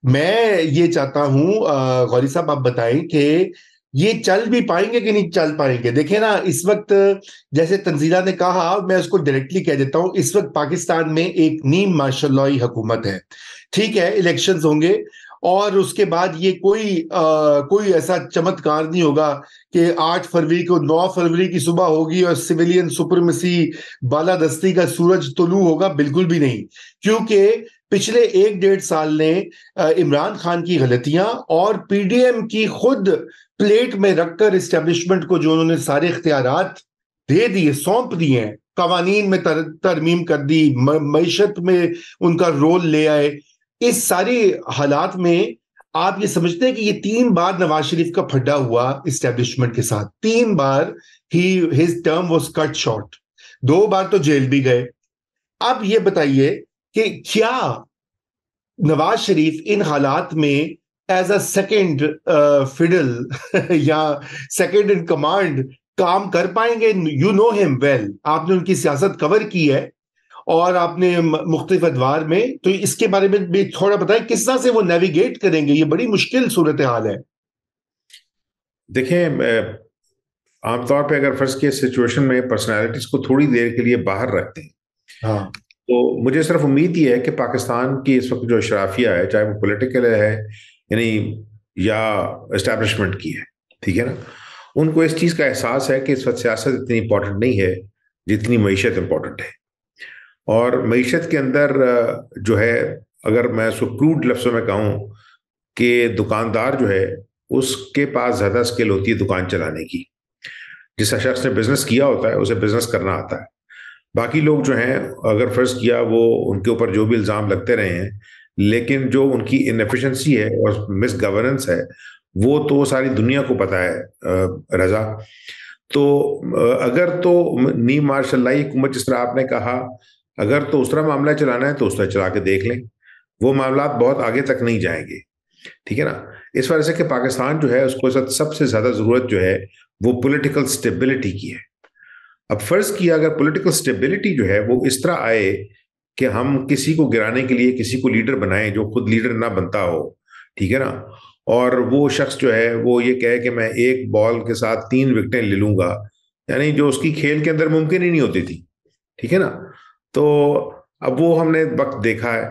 मैं ये चाहता हूं, गौरी साहब आप बताएं कि ये चल भी पाएंगे कि नहीं चल पाएंगे। देखिए ना, इस वक्त जैसे तंजीला ने कहा, मैं उसको डायरेक्टली कह देता हूं, इस वक्त पाकिस्तान में एक नीम मार्शल हुकूमत है। ठीक है, इलेक्शंस होंगे और उसके बाद ये कोई ऐसा चमत्कार नहीं होगा कि 8 फरवरी को 9 फरवरी की सुबह होगी और सिविलियन सुपरमेसी बालादस्ती का सूरज तुलू होगा। बिल्कुल भी नहीं। क्योंकि पिछले 1 डेढ़ साल ने इमरान खान की गलतियां और पीडीएम की खुद प्लेट में रखकर इस्टेब्लिशमेंट को जो उन्होंने सारे इख्तियारात दे दिए, सौंप दिए हैं, कवानीन में तरमीम कर दी, मईशत में उनका रोल ले आए। इस सारी हालात में आप ये समझते हैं कि ये 3 बार नवाज शरीफ का फड्डा हुआ इस्टेब्लिशमेंट के साथ, 3 बार ही his term was cut short, 2 बार तो जेल भी गए। अब ये बताइए कि क्या नवाज शरीफ इन हालात में एज अ सेकेंड फिडल या सेकेंड इन कमांड काम कर पाएंगे? यू नो हिम वेल, आपने उनकी सियासत कवर की है और आपने मुख्तलिफ अदवार में, तो इसके बारे में भी थोड़ा बताएं किस तरह से वो नेविगेट करेंगे। ये बड़ी मुश्किल सूरत हाल है। देखें, आमतौर पे अगर फर्ज के सिचुएशन में पर्सनालिटीज को थोड़ी देर के लिए बाहर रखते हैं हाँ। तो मुझे सिर्फ उम्मीद ही है कि पाकिस्तान की इस वक्त जो अशराफिया है, चाहे वो पॉलिटिकल है यानी या इस्टेब्लिशमेंट की है, ठीक है ना, उनको इस चीज़ का एहसास है कि इस वक्त सियासत इतनी इंपॉर्टेंट नहीं है जितनी मीशत इंपॉर्टेंट है। और मीशत के अंदर जो है, अगर मैं उसको क्रूड लफ्ज़ों में कहूँ कि दुकानदार जो है उसके पास ज़्यादा स्किल होती है दुकान चलाने की। जिस शख्स ने बिजनेस किया होता है उसे बिजनेस करना आता है। बाकी लोग जो हैं, अगर फर्ज किया वो उनके ऊपर जो भी इल्ज़ाम लगते रहे हैं, लेकिन जो उनकी इनएफिशिएंसी है और मिस गवर्नेंस है वो तो सारी दुनिया को पता है। रजा, तो अगर तो नीम मार्शल लाई हुकूमत जिस तरह आपने कहा, अगर तो उस तरह मामला चलाना है तो उस तरह चला के देख लें, वो मामला बहुत आगे तक नहीं जाएंगे। ठीक है ना। इस वजह से कि पाकिस्तान जो है उसको सबसे ज्यादा जरूरत जो है वो पॉलिटिकल स्टेबिलिटी की है। अब फर्ज किया अगर पॉलिटिकल स्टेबिलिटी जो है वो इस तरह आए कि हम किसी को गिराने के लिए किसी को लीडर बनाएं जो खुद लीडर ना बनता हो, ठीक है ना, और वो शख्स जो है वो ये कहे कि मैं एक बॉल के साथ 3 विकेटें ले लूंगा, यानी जो उसकी खेल के अंदर मुमकिन ही नहीं होती थी, ठीक है ना। तो अब वो हमने वक्त देखा है।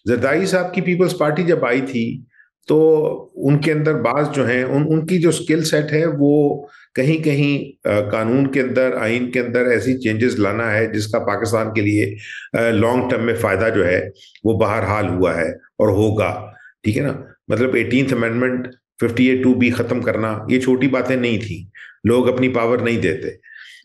जरदारी साहब की पीपल्स पार्टी जब आई थी तो उनके अंदर बाज जो हैं उनकी जो स्किल सेट है वो कहीं कहीं कानून के अंदर, आइन के अंदर ऐसी चेंजेस लाना है जिसका पाकिस्तान के लिए लॉन्ग टर्म में फायदा जो है वो बहरहाल हुआ है और होगा। ठीक है ना। मतलब 18th अमेंडमेंट 58(2)B खत्म करना ये छोटी बातें नहीं थी, लोग अपनी पावर नहीं देते।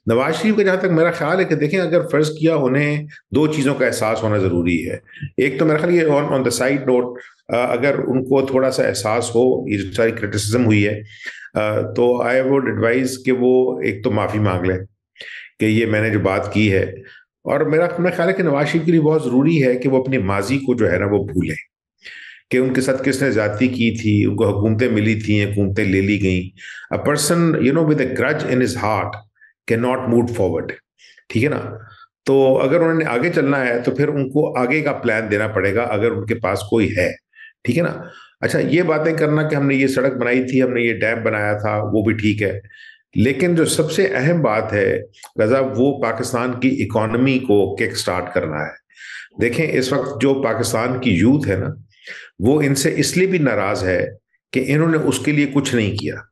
नवाज शरीफ का जहां तक मेरा ख्याल है कि देखें, अगर फर्ज किया उन्हें दो चीजों का एहसास होना जरूरी है। एक तो मेरा ख्याल ये on on the side note, अगर उनको थोड़ा सा एहसास हो, ये जो सारी क्रिटिसिज्म हुई है, तो आई वुड एडवाइज कि वो एक तो माफी मांग लें कि ये मैंने जो बात की है। और मेरा ख्याल है कि नवाज शरीफ के लिए बहुत जरूरी है कि वो अपने माजी को जो है ना वो भूलें, कि उनके साथ किसने ज्यादती की थी, उनको हुकूमतें मिली थी, हुकूमतें ले ली गई। A person with a grudge in his heart can not move forward, ठीक है ना। तो अगर उन्होंने आगे चलना है तो फिर उनको आगे का प्लान देना पड़ेगा अगर उनके पास कोई है, ठीक है ना। अच्छा, ये बातें करना कि हमने ये सड़क बनाई थी, हमने ये डैम बनाया था, वो भी ठीक है, लेकिन जो सबसे अहम बात है रजा, वो पाकिस्तान की इकोनॉमी को किक स्टार्ट करना है। देखें, इस वक्त जो पाकिस्तान की यूथ है ना, वो इनसे इसलिए भी नाराज है कि इन्होंने उसके लिए कुछ नहीं किया।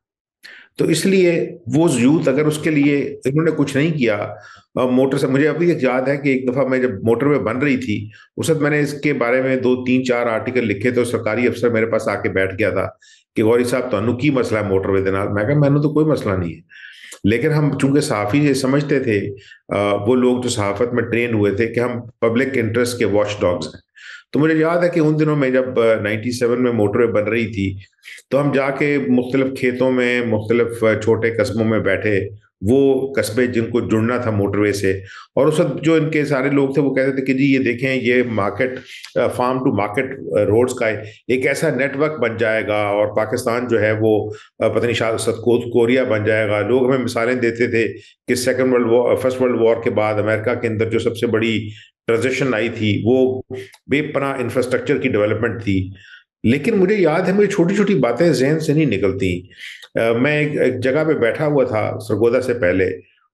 तो इसलिए वो यूथ अगर उसके लिए इन्होंने कुछ नहीं किया, मोटर से मुझे अभी तक याद है कि एक दफा मैं जब मोटरवे बन रही थी उस वक्त मैंने इसके बारे में 2 3 4 आर्टिकल लिखे थे। सरकारी अफसर मेरे पास आके बैठ गया था कि गौरी साहब तो की मसला है मोटरवे के नाल। मैं कहा मैंने तो कोई मसला नहीं है, लेकिन हम चूंकि सहाफ़ी ये समझते थे, वो लोग जो सहाफत में ट्रेन हुए थे, कि हम पब्लिक इंटरेस्ट के वॉच डॉग्स हैं। तो मुझे याद है कि उन दिनों में जब 97 में मोटरवे बन रही थी तो हम जाके मुख्तलिफ खेतों में, मुख्तलिफ छोटे कस्बों में बैठे, वो कस्बे जिनको जुड़ना था मोटरवे से, और उस वक्त जो इनके सारे लोग थे वो कहते थे कि जी ये देखें, ये market, farm to market roads का एक ऐसा नेटवर्क बन जाएगा और पाकिस्तान जो है वो पता नहीं शायद कोरिया बन जाएगा। लोग हमें मिसालें देते थे कि second world war, first world war के बाद अमेरिका के अंदर जो सबसे बड़ी ट्रांजिशन आई थी वो बेपनाह इंफ्रास्ट्रक्चर की डेवलपमेंट थी। लेकिन मुझे याद है, मुझे छोटी छोटी बातें जहन से नहीं निकलती। मैं एक जगह पे बैठा हुआ था सरगोदा से पहले,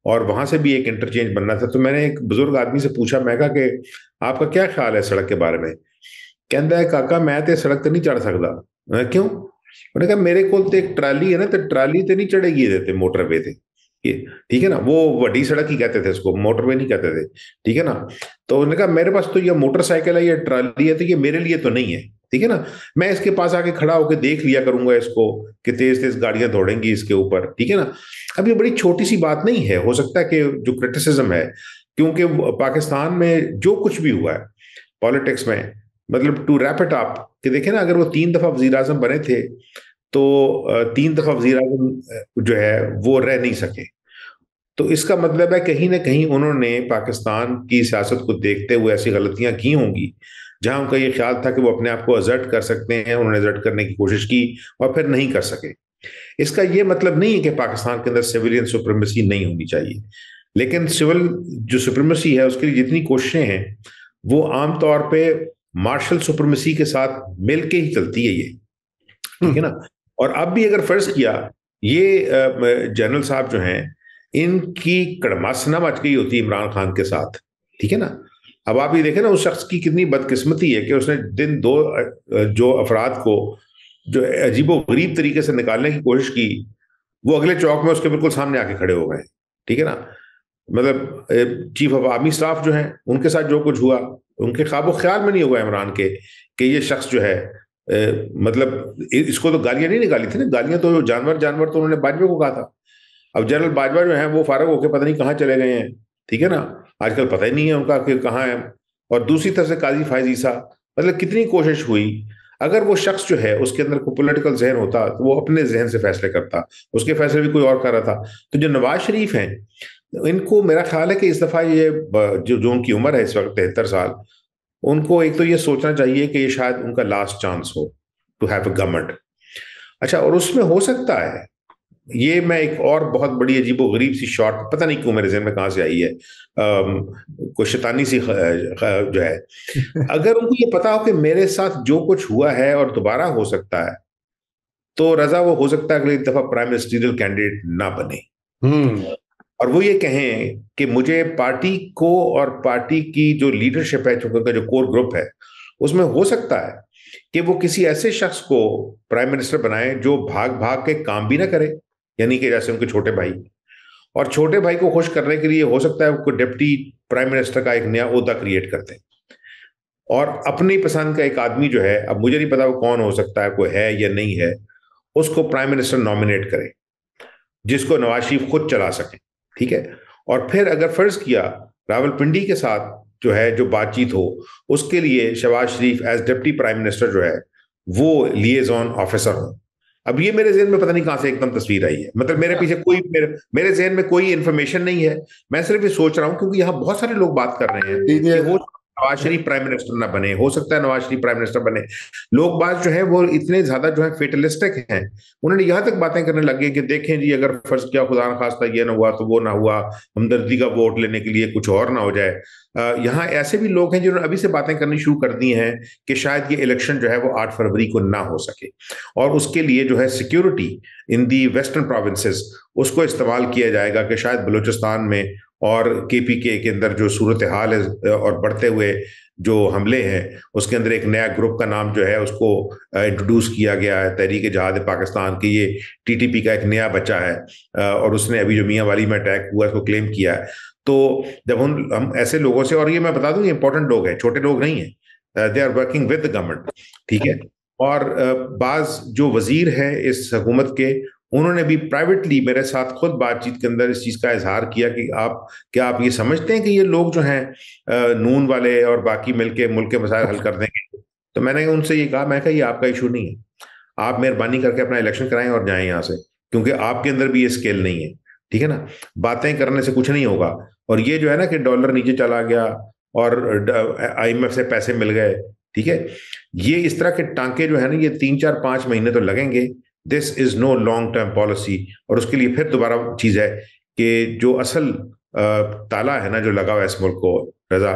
और वहां से भी एक इंटरचेंज बनना था, तो मैंने एक बुजुर्ग आदमी से पूछा, मैं कहा कि आपका क्या ख्याल है सड़क के बारे में? कहता है, काका मैं तो सड़क तो नहीं चढ़ सकता। क्यों? उन्होंने कहा, मेरे को तो एक ट्राली है ना, तो ट्राली तो नहीं चढ़ेगी देते मोटरवे थे ये, ठीक है ना, वो बड़ी सड़क ही कहते थे उसको, मोटरवे नहीं कहते थे, ठीक है ना। तो उन्होंने कहा, मेरे पास तो ये मोटरसाइकिल है, ये ट्राली है, तो ये मेरे लिए तो नहीं है, ठीक है ना। मैं इसके पास आके खड़ा होकर देख लिया करूंगा इसको कि तेज तेज गाड़ियां दौड़ेंगी इसके ऊपर, ठीक है ना। अब ये बड़ी छोटी सी बात नहीं है, हो सकता है कि जो क्रिटिसिज्म है, क्योंकि पाकिस्तान में जो कुछ भी हुआ है पॉलिटिक्स में, मतलब टू रैप इट अप, कि देखे ना, अगर वो 3 दफा वजीर आजम बने थे, तो 3 दफा वजीर आजम जो है वो रह नहीं सके। तो इसका मतलब है कहीं ना कहीं उन्होंने पाकिस्तान की सियासत को देखते हुए ऐसी गलतियां की होंगी, जहां उनका ये ख्याल था कि वो अपने आप को असर्ट कर सकते हैं, उन्होंने असर्ट करने की कोशिश की और फिर नहीं कर सके। इसका ये मतलब नहीं है कि पाकिस्तान के अंदर सिविलियन सुप्रीमेसी नहीं होनी चाहिए, लेकिन सिविल जो सुप्रीमेसी है उसके लिए जितनी कोशिशें हैं, वो आमतौर पे मार्शल सुप्रीमेसी के साथ मिलके ही चलती है ये, ठीक है ना। और अब भी अगर फर्ज किया, ये जनरल साहब जो हैं, इनकी कड़मासना मच गई होती है इमरान खान के साथ, ठीक है ना। अब आप ये देखें ना, उस शख्स की कितनी बदकिस्मती है कि उसने दिन दो जो अफराद को जो अजीबो गरीब तरीके से निकालने की कोशिश की, वो अगले चौक में उसके बिल्कुल सामने आके खड़े हो गए, ठीक है ना। मतलब चीफ ऑफ आर्मी स्टाफ जो है, उनके साथ जो कुछ हुआ, उनके ख्वाबो ख्याल में नहीं हुआ इमरान के कि ये शख्स जो है मतलब इसको तो गालियां नहीं निकाली थी ना, गालियां तो जानवर जानवर तो उन्होंने बाजवा को कहा था। अब जनरल बाजवा जो है वो फारग होकर पता नहीं कहाँ चले गए हैं, ठीक है ना, आजकल पता ही नहीं है उनका कि कहाँ है। और दूसरी तरफ से काजी फायज ईसा, मतलब कितनी कोशिश हुई। अगर वो शख्स जो है उसके अंदर कोई पॉलिटिकल जहन होता तो वो अपने जहन से फैसले करता, उसके फैसले भी कोई और कर रहा था। तो जो नवाज शरीफ हैं, इनको मेरा ख्याल है कि इस दफा ये जो उनकी उम्र है इस वक्त 73 साल, उनको एक तो ये सोचना चाहिए कि ये शायद उनका लास्ट चांस हो टू हैव अ गवर्नमेंट। अच्छा, और उसमें हो सकता है, ये मैं एक और बहुत बड़ी अजीबो गरीब सी शॉर्ट, पता नहीं क्यों मेरे जहन में कहाँ से आई है, कोई शैतानी सी जो है, अगर उनको ये पता हो कि मेरे साथ जो कुछ हुआ है और दोबारा हो सकता है, तो रजा वो हो सकता है अगली दफा प्राइम मिनिस्टरियल कैंडिडेट ना बने, और वो ये कहें कि मुझे पार्टी को और पार्टी की जो लीडरशिप है, उनका जो कोर ग्रुप है, उसमें हो सकता है कि वो किसी ऐसे शख्स को प्राइम मिनिस्टर बनाए जो भाग भाग के काम भी ना करे, यानी कि जैसे उनके छोटे भाई, और छोटे भाई को खुश करने के लिए हो सकता है वो डिप्टी प्राइम मिनिस्टर का एक नया ओहदा क्रिएट करते हैं, और अपनी पसंद का एक आदमी जो है, अब मुझे नहीं पता वो कौन हो सकता है, कोई है या नहीं है, उसको प्राइम मिनिस्टर नॉमिनेट करे, जिसको नवाज शरीफ खुद चला सके, ठीक है। और फिर अगर फर्ज किया रावलपिंडी के साथ जो है जो बातचीत हो, उसके लिए शहबाज शरीफ एज डिप्टी प्राइम मिनिस्टर जो है वो लिएजॉन ऑफिसर हो। अब ये मेरे जहन में पता नहीं कहां से एकदम तस्वीर आई है, मतलब मेरे पीछे कोई मेरे जहन में कोई इंफॉर्मेशन नहीं है, मैं सिर्फ ये सोच रहा हूं क्योंकि यहां बहुत सारे लोग बात कर रहे हैं कि हो नवाज शरीफ प्राइम मिनिस्टर ना बने, हो सकता है नवाज शरीफ प्राइम मिनिस्टर बने। लोग बात जो है वो इतने ज्यादा जो है फेटलिस्टिक हैं, उन्होंने यहां तक बातें करने लगे कि देखें जी, अगर फर्ज किया खुदा न खास्ता ये ना हुआ तो वो ना हुआ, हमदर्दी का वोट लेने के लिए कुछ और ना हो जाए। यहाँ ऐसे भी लोग हैं जिन्होंने अभी से बातें करनी शुरू कर दी हैं कि शायद ये इलेक्शन जो है वो 8 फरवरी को ना हो सके, और उसके लिए जो है security in the western provinces उसको इस्तेमाल किया जाएगा, कि शायद बलूचिस्तान में और केपीके के अंदर जो सूरत हाल है और बढ़ते हुए जो हमले हैं, उसके अंदर एक नया ग्रुप का नाम जो है उसको इंट्रोड्यूस किया गया है, तहरीक जहाद पाकिस्तान की, ये टीटीपी का एक नया बच्चा है, और उसने अभी जो मियाँ वाली में अटैक हुआ उसको क्लेम किया है। तो जब हम ऐसे लोगों से, और ये मैं बता दूं ये इंपॉर्टेंट लोग हैं, छोटे लोग नहीं है, they are working with the government, ठीक है। और बाज जो वजीर हैं इस हुकूमत के, उन्होंने भी प्राइवेटली मेरे साथ खुद बातचीत के अंदर इस चीज़ का इजहार किया कि आप क्या आप ये समझते हैं कि ये लोग जो हैं नून वाले और बाकी मिलके मुल्क के मसाइल हल कर देंगे? तो मैंने उनसे ये कहा, मैं कहा ये आपका इशू नहीं है, आप मेहरबानी करके अपना इलेक्शन कराएं और जाएं यहाँ से, क्योंकि आपके अंदर भी ये स्केल नहीं है, ठीक है ना। बातें करने से कुछ नहीं होगा। और ये जो है ना कि डॉलर नीचे चला गया और आईएमएफ से पैसे मिल गए, ठीक है, ये इस तरह के टांके जो है ना, ये 3 4 5 महीने तो लगेंगे। This is no long term policy. और उसके लिए फिर दोबारा चीज है कि जो असल ताला है ना जो लगा हुआ है इस मुल्क को, रजा,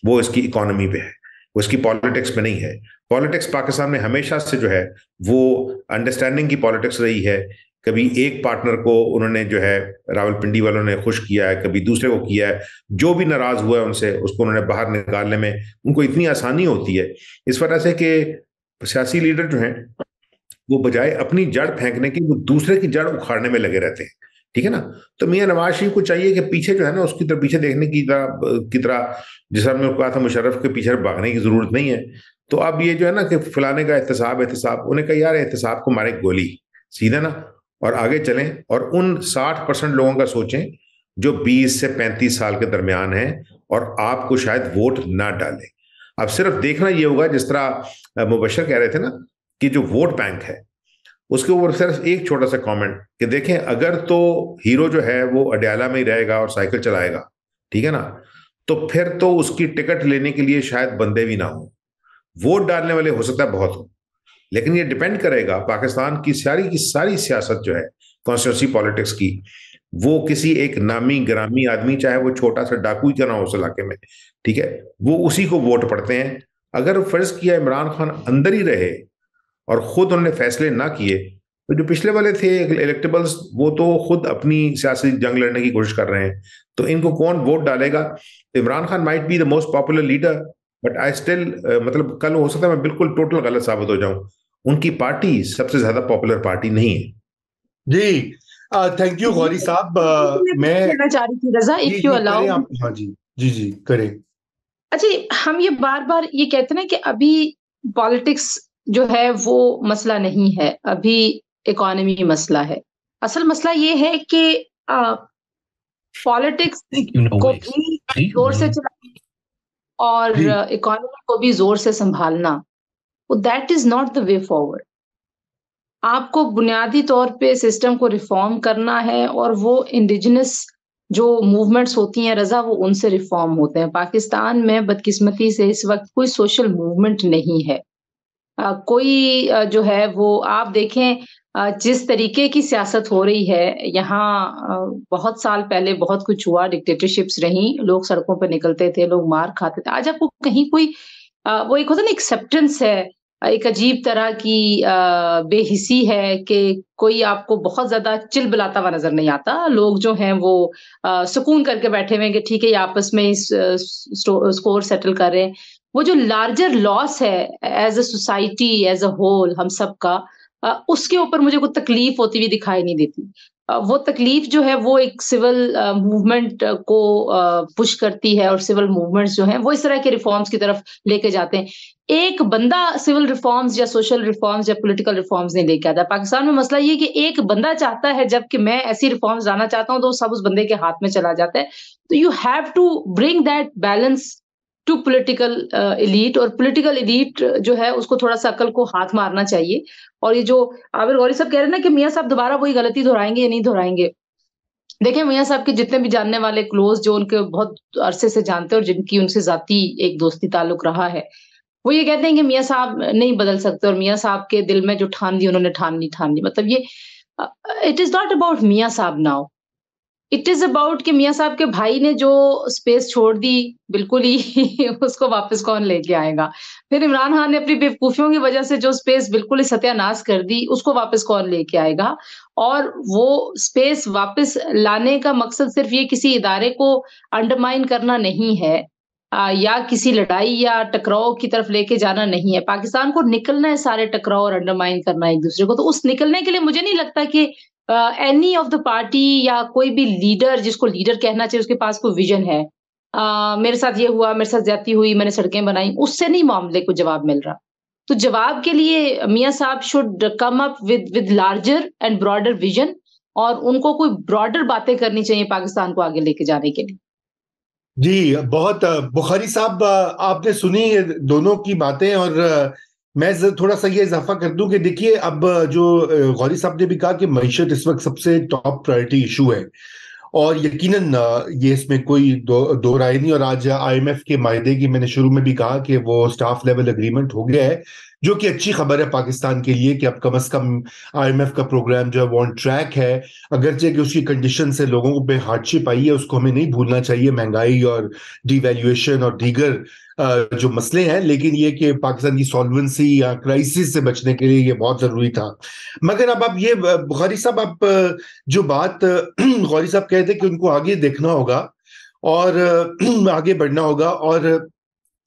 वो इसकी इकोनॉमी पे है। उसकी पॉलिटिक्स में नहीं है। पॉलिटिक्स पाकिस्तान में हमेशा से जो है वो अंडरस्टैंडिंग की पॉलिटिक्स रही है। कभी एक पार्टनर को उन्होंने जो है रावलपिंडी वालों ने खुश किया है, कभी दूसरे को किया है। जो भी नाराज हुआ है उनसे, उसको उन्होंने बाहर निकालने में उनको इतनी आसानी होती है, इस वजह से कि सियासी लीडर जो हैं वो बजाय अपनी जड़ फेंकने की वो दूसरे की जड़ उखाड़ने में लगे रहते हैं। ठीक है ना। तो मियां नवाज शरीफ को चाहिए कि पीछे जो है ना उसकी तरफ पीछे देखने की तरह जैसा मैंने कहा था मुशर्रफ के पीछे भागने की जरूरत नहीं है। तो अब ये जो है ना कि फलाने का एहतसाब एहतसाब, उन्हें कहा यार एहतसाब को मारे गोली सीधा ना, और आगे चलें और उन 60% लोगों का सोचें जो 20 से 35 साल के दरमियान हैं और आपको शायद वोट ना डालें। अब सिर्फ देखना ये होगा, जिस तरह मुबशर कह रहे थे ना कि जो वोट बैंक है उसके ऊपर सिर्फ एक छोटा सा कमेंट कि देखें, अगर तो हीरो जो है वो अडयाला में ही रहेगा और साइकिल चलाएगा, ठीक है ना, तो फिर तो उसकी टिकट लेने के लिए शायद बंदे भी ना हो। वोट डालने वाले हो सकता है बहुत हो, लेकिन ये डिपेंड करेगा पाकिस्तान की सारी सियासत जो है कॉन्स्टिट्यूंसी पॉलिटिक्स की, वो किसी एक नामी ग्रामी आदमी, चाहे वो छोटा सा डाकू ही क्यों ना हो उस इलाके में, ठीक है, वो उसी को वोट पड़ते हैं। अगर फर्ज किया इमरान खान अंदर ही रहे और खुद उन्होंने फैसले ना किए, तो जो पिछले वाले थे इलेक्टेबल्स वो तो खुद अपनी सियासी जंग लड़ने की कोशिश कर रहे हैं, तो इनको कौन वोट डालेगा। Imran Khan might be the most popular leader, but I still मतलब कल हो सकता है मैं बिल्कुल टोटल गलत साबित हो जाऊं, उनकी पार्टी सबसे ज्यादा पॉपुलर पार्टी नहीं है। जी थैंक यू गौरी साहब। मैं कहना चाह रही थी रजा, जी इफ यू जी अलाउ। करें आप। हाँ जी जी जी करें। अच्छा, हम ये बार बार ये कहते हैं ना कि अभी पॉलिटिक्स जो है वो मसला नहीं है, अभी इकोनॉमी मसला है। असल मसला ये है कि पॉलिटिक्स को भी जोर से चलाना और जी इकोनॉमी को भी जोर से संभालना, that is not the way forward. आपको बुनियादी तौर पे सिस्टम को रिफॉर्म करना है और वो इंडिजिनस जो मूवमेंट्स होती हैं रजा, वो उनसे रिफॉर्म होते हैं। पाकिस्तान में बदकिस्मती से इस वक्त कोई सोशल मूवमेंट नहीं है। कोई जो है वो आप देखें, जिस तरीके की सियासत हो रही है यहाँ, बहुत साल पहले बहुत कुछ हुआ, डिक्टेटरशिप्स रहीं, लोग सड़कों पर निकलते थे, लोग मार खाते थे। आज आपको कहीं कोई वो एक होता है ना एक्सेप्टेंस है, एक अजीब तरह की बेहिसी है कि कोई आपको बहुत ज्यादा चिलबिलाता हुआ नजर नहीं आता। लोग जो हैं वो सुकून करके बैठे हुए हैं कि ठीक है ये आपस में इस स्कोर सेटल कर रहे हैं। वो जो लार्जर लॉस है as a society as a whole हम सब का, उसके ऊपर मुझे कोई तकलीफ होती हुई दिखाई नहीं देती। वो तकलीफ जो है वो एक सिविल मूवमेंट को पुश करती है और सिविल मूवमेंट्स जो हैं वो इस तरह के रिफॉर्म्स की तरफ लेके जाते हैं। एक बंदा सिविल रिफॉर्म्स या सोशल रिफॉर्म्स या पॉलिटिकल रिफॉर्म्स नहीं लेके आता। पाकिस्तान में मसला ये है कि एक बंदा चाहता है, जबकि मैं ऐसी रिफॉर्म्स लाना चाहता हूं तो सब उस बंदे के हाथ में चला जाता है। तो you have to bring that balance to political elite, और पॉलिटिकल एलीट जो है उसको थोड़ा सा अकल को हाथ मारना चाहिए। और ये जो आबिर गौरी साहब कह रहे हैं ना कि मियां साहब दोबारा वही गलती दोहराएंगे या नहीं दोहराएंगे, देखिए मियां साहब के जितने भी जानने वाले क्लोज जो उनके बहुत अरसे से जानते हैं और जिनकी उनसे जाती एक दोस्ती ताल्लुक रहा है, वो ये कहते हैं कि मियां साहब नहीं बदल सकते और मियां साहब के दिल में जो ठान दी उन्होंने ठान ली। मतलब ये इट इज नॉट अबाउट मियां साहब नाउ, इट इज अबाउट कि मियां साहब के भाई ने जो स्पेस छोड़ दी बिल्कुल ही उसको वापस कौन लेके आएगा। फिर इमरान खान ने अपनी बेवकूफियों की वजह से जो स्पेस बिल्कुल ही सत्यानाश कर दी उसको वापस कौन लेके आएगा। और वो स्पेस वापस लाने का मकसद सिर्फ ये किसी इदारे को अंडरमाइन करना नहीं है, या किसी लड़ाई या टकराव की तरफ लेके जाना नहीं है। पाकिस्तान को निकलना है सारे टकराव और अंडरमाइन करना एक दूसरे को। तो उस निकलने के लिए मुझे नहीं लगता कि एनी ऑफ द पार्टी या कोई भी लीडर जिसको लीडर कहना चाहिए उसके पास कोई विजन है। मेरे साथ ये हुआ, मेरे साथ ज्यादती हुई, मैंने सड़कें बनाई, उससे नहीं मामले को जवाब मिल रहा। तो जवाब के लिए मियां साहब should come up with larger and broader vision, और उनको कोई ब्रॉडर बातें करनी चाहिए पाकिस्तान को आगे लेके जाने के लिए। जी बहुत बुखारी साहब आपने सुनी दोनों की बातें, और मैं थोड़ा सा ये इजाफा कर दूं कि देखिए अब जो गौरी साहब ने भी कहा कि मईशत इस वक्त सबसे टॉप प्रायोरिटी इशू है, और यकीनन ये इसमें कोई दो राय नहीं। और आज आईएमएफ के मायदे की मैंने शुरू में भी कहा कि वो स्टाफ लेवल एग्रीमेंट हो गया है, जो कि अच्छी खबर है पाकिस्तान के लिए कि अब कम से कम IMF का प्रोग्राम जो है वो ऑन ट्रैक है, अगरचे कि उसकी कंडीशन से लोगों को पे हार्डशिप आई है, उसको हमें नहीं भूलना चाहिए, महंगाई और डिवैल्यूएशन और दीगर जो मसले हैं, लेकिन ये कि पाकिस्तान की सॉल्वेंसी या क्राइसिस से बचने के लिए ये बहुत जरूरी था। मगर अब आप ये गौरी साहब, आप जो बात गौरी साहब कहते कि उनको आगे देखना होगा और आगे बढ़ना होगा, और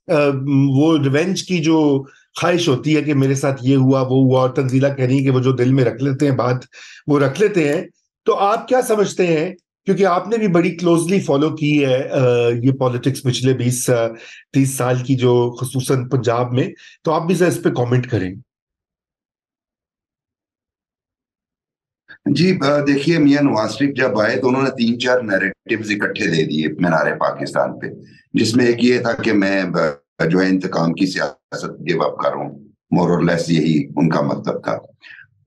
वो रिवेंज की जो ख्वाहिश होती है कि मेरे साथ ये हुआ वो हुआ, और तंजीला कह रही है कि वो जो दिल में रख लेते हैं बात वो रख लेते हैं, तो आप क्या समझते हैं, क्योंकि आपने भी बड़ी क्लोजली फॉलो की है ये पॉलिटिक्स पिछले 20-30 साल की, जो खुसूसन पंजाब में, तो आप भी जरा इस पे कमेंट करें। जी देखिए, मियां नवाज शरीफ जब आए तो उन्होंने 3-4 नैरेटिव्स इकट्ठे दे दिए मीनारे पाकिस्तान पे, जिसमें एक ये था कि मैं जो है इंतकाम की सियासत गिव अप कर रहा हूँ, मोर और लेस यही उनका मतलब था।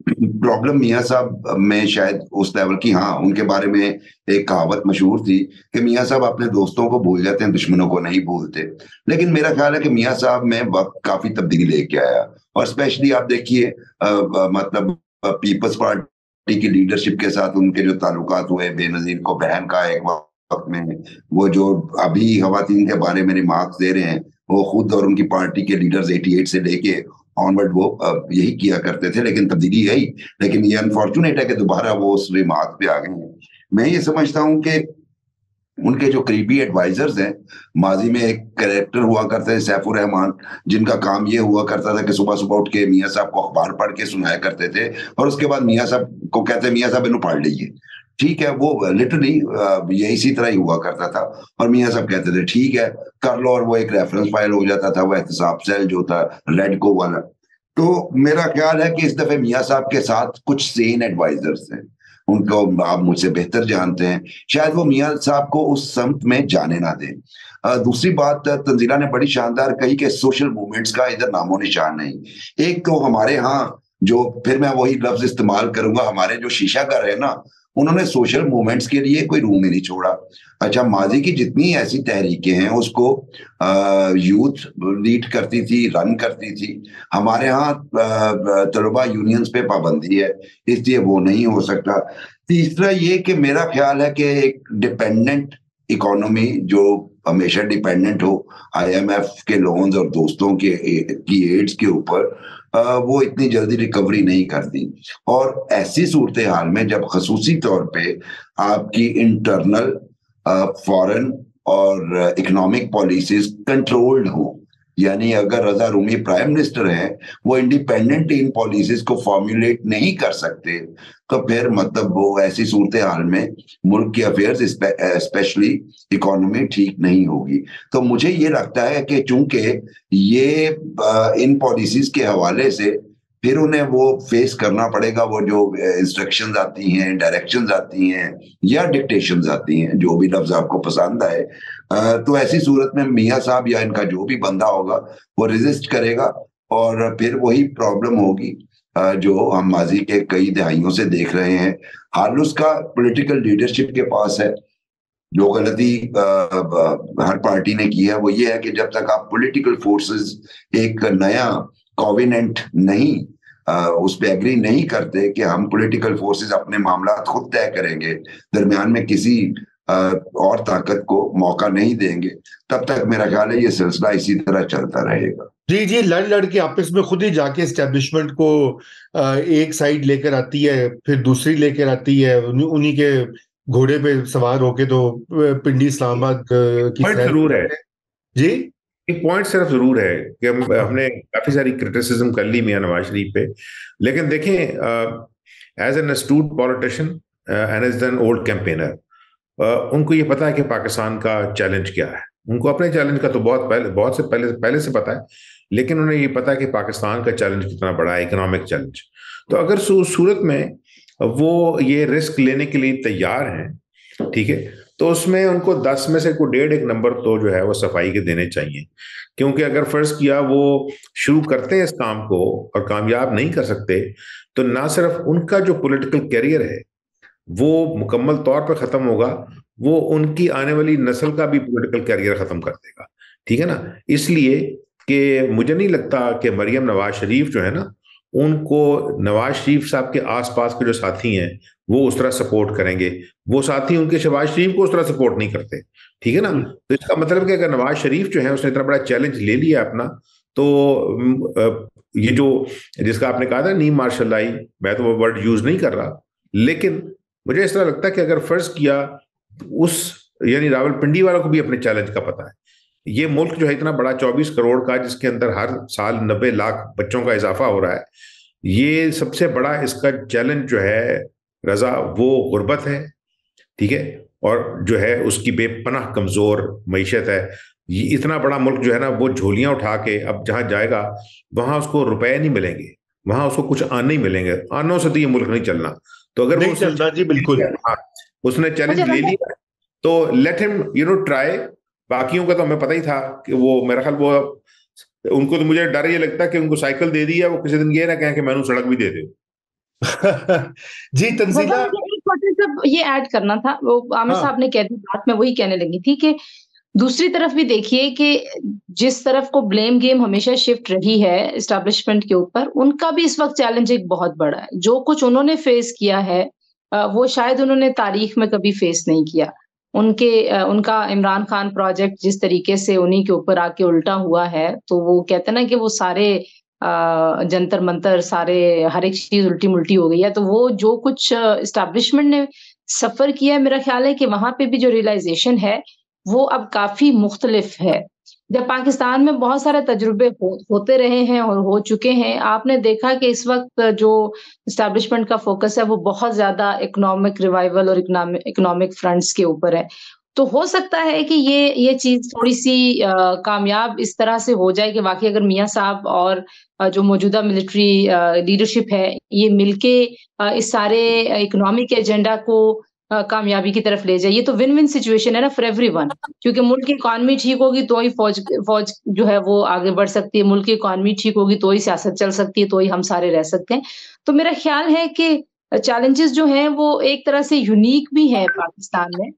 प्रॉब्लम मियां साहब में शायद उस लेवल की, हाँ उनके बारे में एक कहावत मशहूर थी कि मियां साहब अपने दोस्तों को भूल जाते हैं, दुश्मनों को नहीं भूलते। लेकिन मेरा ख्याल है कि मियां साहब में वक्त काफी तब्दीली लेके आया, और स्पेशली आप देखिए मतलब पीपल्स पार्टी की लीडरशिप के साथ उनके जो ताल्लुकात हुए, बेनजीर को बहन का एक वक्त में, वो जो अभी खवातीन के बारे में रिमार्क्स दे रहे हैं, वो खुद और उनकी पार्टी के लीडर्स 88 से लेके ऑनवर्ड वो यही किया करते थे, लेकिन तब्दीली आई। लेकिन ये अनफॉर्चुनेट है कि दोबारा वो उस रिमार्क पे आ गए हैं। मैं ये समझता हूं कि उनके जो करीबी एडवाइजर्स हैं, माजी में एक कैरेक्टर हुआ करते थे सैफुर रहमान, जिनका काम ये हुआ करता था कि सुबह सुबह उठ के मियां साहब को अखबार पढ़ के सुनाया करते थे, और उसके बाद मियां साहब को कहते मियां साहब इन्हों पढ़ लीजिए, ठीक है। वो लिटरली ये इसी तरह ही हुआ करता था, और मियां साहब कहते थे ठीक है कर लो, और वो एक रेफरेंस फाइल हो जाता था, वो एहतसाब सेल जो था रेडको वाला। तो मेरा ख्याल है कि इस दफे मियां साहब के साथ कुछ सेन एडवाइजर्स हैं, उनको आप मुझसे बेहतर जानते हैं, शायद वो मियां साहब को उस समत में जाने ना दें। दूसरी बात तंजीला ने बड़ी शानदार कही कि सोशल मूवमेंट्स का इधर नामो निशान नहीं। एक तो हमारे यहाँ जो, फिर मैं वही लफ्ज इस्तेमाल करूंगा, हमारे जो शीशा घर है ना, उन्होंने सोशल मूवमेंट्स के लिए कोई रूम ही नहीं छोड़ा। अच्छा, माजी की जितनी ऐसी तहरीकें हैं उसको यूथ लीड करती थी, रन करती थी। हमारे यहाँ तलबा यूनियंस पे पाबंदी है, इसलिए वो नहीं हो सकता। तीसरा ये कि मेरा ख्याल है कि एक डिपेंडेंट इकोनॉमी जो हमेशा डिपेंडेंट हो IMF के लोन्स और दोस्तों के की एड्स के ऊपर, वो इतनी जल्दी रिकवरी नहीं करती। और ऐसी सूरत हाल में जब खसूसी तौर पे आपकी इंटरनल, फॉरेन और इकोनॉमिक पॉलिसीज कंट्रोल्ड हो, यानी अगर रजा रूमी प्राइम मिनिस्टर हैं, वो इंडिपेंडेंट इन पॉलिसीज को फॉर्मुलेट नहीं कर सकते, तो फिर मतलब वो ऐसी सूरत हाल में मुल्क की अफेयर्स स्पेशली इकोनॉमी ठीक नहीं होगी। तो मुझे ये लगता है कि चूंकि ये इन पॉलिसीज के हवाले से फिर उन्हें वो फेस करना पड़ेगा, वो जो इंस्ट्रक्शंस आती हैं, डायरेक्शंस आती हैं या डिक्टेशंस आती हैं, जो भी लफ्ज आपको पसंद आए, तो ऐसी सूरत में मियां साहब या इनका जो भी बंदा होगा वो रेजिस्ट करेगा, और फिर वही प्रॉब्लम होगी जो हम माजी के कई दहाइयों से देख रहे हैं। हाल उसका पॉलिटिकल लीडरशिप के पास है। जो गलती हर पार्टी ने की है वो ये है कि जब तक आप पॉलिटिकल फोर्सेस एक नया कॉविनेंट नहीं उस पर एग्री नहीं करते कि हम पॉलिटिकल फोर्सेस अपने मामला खुद तय करेंगे, दरमियान में किसी और ताकत को मौका नहीं देंगे, तब तक मेरा ख्याल है ये सिलसिला इसी तरह चलता रहेगा। जी जी, लड़ लड़ के आपस में खुद ही जाके एस्टेब्लिशमेंट को एक साइड लेकर आती है, फिर दूसरी लेकर आती है, उन्हीं के घोड़े पे सवार होके तो पिंडी इस्लामाबाद की पॉइंट जरूर है जी। एक पॉइंट सिर्फ जरूर है कि हमने काफी सारी क्रिटिसिज्म कर ली मियां नवाज शरीफ पे, लेकिन देखें as an astute politician and as an old campaigner, उनको ये पता है कि पाकिस्तान का चैलेंज क्या है। उनको अपने चैलेंज का तो बहुत पहले से पता है, लेकिन उन्हें ये पता है कि पाकिस्तान का चैलेंज कितना बड़ा है, इकोनॉमिक चैलेंज। तो अगर सूरत में वो ये रिस्क लेने के लिए तैयार हैं, ठीक है, तो उसमें उनको 10 में से कोई 1.5 नंबर तो जो है वो सफाई के देने चाहिए। क्योंकि अगर फर्ज किया वो शुरू करते हैं इस काम को और कामयाब नहीं कर सकते, तो ना सिर्फ उनका जो पॉलिटिकल कैरियर है वो मुकम्मल तौर पर खत्म होगा, वो उनकी आने वाली नस्ल का भी पॉलिटिकल कैरियर खत्म कर देगा, ठीक है ना। इसलिए कि मुझे नहीं लगता कि मरियम नवाज शरीफ जो है ना, उनको नवाज शरीफ साहब के आसपास के जो साथी हैं वो उस तरह सपोर्ट करेंगे। वो साथी उनके शहबाज शरीफ को उस तरह सपोर्ट नहीं करते, ठीक है ना। तो इसका मतलब कि अगर नवाज शरीफ जो है उसने इतना बड़ा चैलेंज ले लिया अपना, तो ये जो जिसका आपने कहा था नीम मार्शल आई, मैं तो वो वर्ड यूज नहीं कर रहा, लेकिन मुझे इस तरह लगता है कि अगर फर्ज किया उस यानी रावलपिंडी वालों को भी अपने चैलेंज का पता है। ये मुल्क जो है इतना बड़ा 24 करोड़ का, जिसके अंदर हर साल 90 लाख बच्चों का इजाफा हो रहा है, ये सबसे बड़ा इसका चैलेंज जो है रजा वो गुर्बत है, ठीक है, और जो है उसकी बेपनाह कमजोर मईशत है। ये इतना बड़ा मुल्क जो है ना, वो झोलियां उठा के अब जहां जाएगा वहां उसको रुपए नहीं मिलेंगे, वहां उसको कुछ आने ही मिलेंगे, आनों से तो ये मुल्क नहीं चलना। तो अगर नहीं चलता जी, बिल्कुल। उसने चैलेंज ले लिया तो लेट हिम ट्राई। बाकियों का तो हमें पता ही था कि वो मेरा ख्याल वो उनको तो मुझे डर ये लगता है कि उनको साइकिल दे दी है, वो किसी दिन ये ना कहें कि मैंने सड़क भी दे दे। जी तंजीला, एक छोटे सा ये ऐड करना था, वो आमिर साहब ने कह दी बात, मैं वही कहने लगी थी कि दूसरी तरफ भी देखिए कि जिस तरफ को ब्लेम गेम हमेशा शिफ्ट रही है एस्टैब्लिशमेंट के ऊपर, उनका भी इस वक्त चैलेंज एक बहुत बड़ा है। जो कुछ उन्होंने फेस किया है वो शायद उन्होंने तारीख में कभी फेस नहीं किया। उनका इमरान खान प्रोजेक्ट जिस तरीके से उन्हीं के ऊपर आके उल्टा हुआ है, तो वो कहते हैं ना कि वो सारे जंतर मंतर, सारे हर एक चीज उल्टी मुल्टी हो गई है। तो वो जो कुछ एस्टैब्लिशमेंट ने सफर किया है, मेरा ख्याल है कि वहां पे भी जो रियलाइजेशन है वो अब काफी मुख्तलिफ है। जब पाकिस्तान में बहुत सारे तजुर्बे होते रहे हैं और हो चुके हैं, आपने देखा कि इस वक्त जो एस्टैब्लिशमेंट का फोकस है वो बहुत ज्यादा इकोनॉमिक रिवाइवल और इकोनॉमिक फ्रंट्स के ऊपर है। तो हो सकता है कि ये चीज थोड़ी सी कामयाब इस तरह से हो जाए कि वाकई अगर मियां साहब और जो मौजूदा मिलिट्री लीडरशिप है ये मिलके इस सारे इकोनॉमिक एजेंडा को कामयाबी की तरफ ले जाए। ये तो विन विन सिचुएशन है ना फॉर एवरीवन, क्योंकि मुल्क की इकोनॉमी ठीक होगी तो ही फौज जो है वो आगे बढ़ सकती है, मुल्क की इकोनॉमी ठीक होगी तो ही सियासत चल सकती है, तो ही हम सारे रह सकते हैं। तो मेरा ख्याल है कि चैलेंजेस जो हैं वो एक तरह से यूनिक भी है पाकिस्तान में।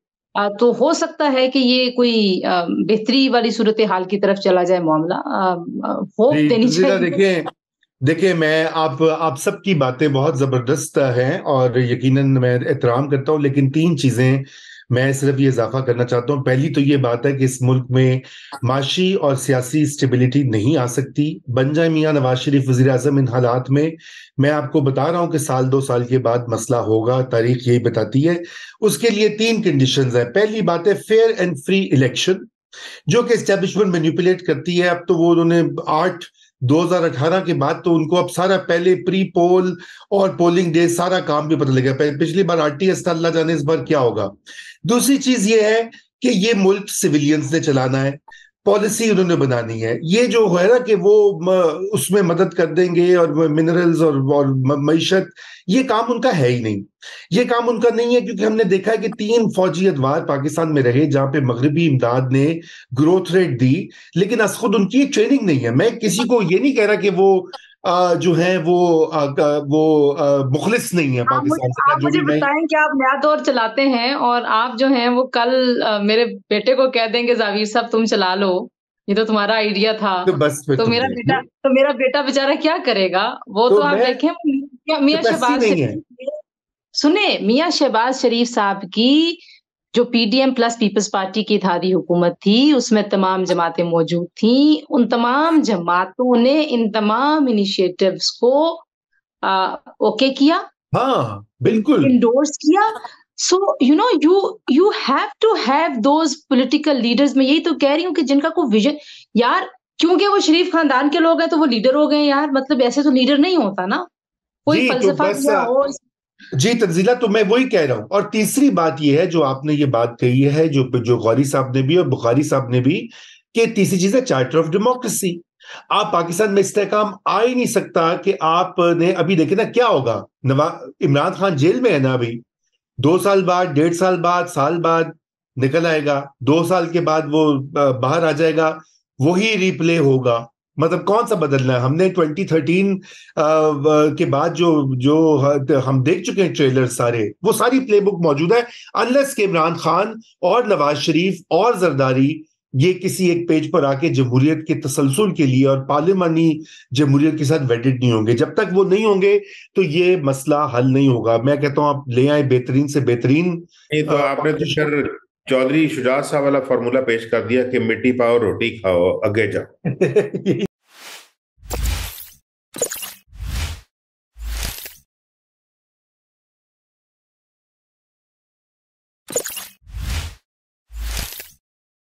तो हो सकता है कि ये कोई बेहतरी वाली सूरत हाल की तरफ चला जाए मामला, होप देनी चाहिए। देखिए मैं आप सबकी बातें बहुत जबरदस्त हैं और यकीनन मैं एहतराम करता हूं, लेकिन 3 चीजें मैं सिर्फ ये इजाफा करना चाहता हूं। पहली तो ये बात है कि इस मुल्क में माशी और सियासी स्टेबिलिटी नहीं आ सकती। बन जाए मियां नवाज शरीफ वजीर आजम इन हालात में, मैं आपको बता रहा हूं कि साल 2 साल के बाद मसला होगा, तारीख यही बताती है। उसके लिए 3 कंडीशंस हैं। पहली बात है फेयर एंड फ्री इलेक्शन, जो कि एस्टेब्लिशमेंट मैनिपुलेट करती है। अब तो वो उन्होंने 2018 के बाद तो उनको अब सारा पहले प्री पोल और पोलिंग डे सारा काम भी पता लगा। पिछली बार RTS था, अल्लाह जाने इस बार क्या होगा। दूसरी चीज ये है कि ये मुल्क सिविलियंस ने चलाना है, पॉलिसी उन्होंने बनानी है। ये जो है ना कि वो उसमें मदद कर देंगे और मिनरल्स और मईशत, ये काम उनका है ही नहीं। ये काम उनका नहीं है, क्योंकि हमने देखा है कि 3 फौजी अदवार पाकिस्तान में रहे जहां पे मगरबी इमदाद ने ग्रोथ रेट दी, लेकिन खुद उनकी ट्रेनिंग नहीं है। मैं किसी को ये नहीं कह रहा कि वो जो है वो मुखलिस नहीं है पाकिस्तान से। आप मुझे बताएं कि आप नया दौर चलाते हैं और आप जो हैं वो कल मेरे बेटे को कह देंगे जावीर साहब तुम चला लो, ये तो तुम्हारा आइडिया था, तो मेरा बेटा बेचारा क्या करेगा? वो तो आप देखें मियां शहबाज शरीफ साहब की जो PDM प्लस पीपल्स पार्टी की इत्तेहादी हुकूमत थी, उसमें तमाम जमातें मौजूद थी। उन तमाम जमातों ने इन तमाम इनिशिएटिव्स को ओके किया, हाँ बिल्कुल इंडोर्स किया। सो you have to have those political leaders। मैं यही तो कह रही हूँ कि जिनका कोई विजन, यार क्योंकि वो शरीफ खानदान के लोग हैं तो वो लीडर हो गए यार, मतलब ऐसे तो लीडर नहीं होता ना, कोई फलसफा हो। जी तंजीला, तो मैं वही कह रहा हूं। और तीसरी बात यह है जो आपने ये बात कही है, जो गौरी साहब ने भी और बुखारी साहब ने भी, कि तीसरी चीज है चार्टर ऑफ डेमोक्रेसी। आप पाकिस्तान में इस्तेहकाम आ ही नहीं सकता कि आपने अभी देखे ना क्या होगा। इमरान खान जेल में है ना अभी, 2 साल बाद, 1.5 साल बाद, साल बाद निकल आएगा, 2 साल के बाद वो बाहर आ जाएगा, वही रिप्ले होगा। मतलब कौन सा बदलना है? हमने 2013 के बाद जो हम देख चुके हैं ट्रेलर सारे, वो सारी प्लेबुक मौजूद है। अनलेस के इमरान खान और नवाज शरीफ और जरदारी ये किसी एक पेज पर आके जमहूरियत के तसलसल के लिए और पार्लिमानी जमहूरियत के साथ वेडेड नहीं होंगे। जब तक वो नहीं होंगे तो ये मसला हल नहीं होगा। मैं कहता हूं आप ले आए बेहतरीन से बेहतरीन। नहीं तो आपने तो फिर चौधरी शुजात साहब वाला फॉर्मूला पेश कर दिया कि मिट्टी पाओ रोटी खाओ आगे जाओ।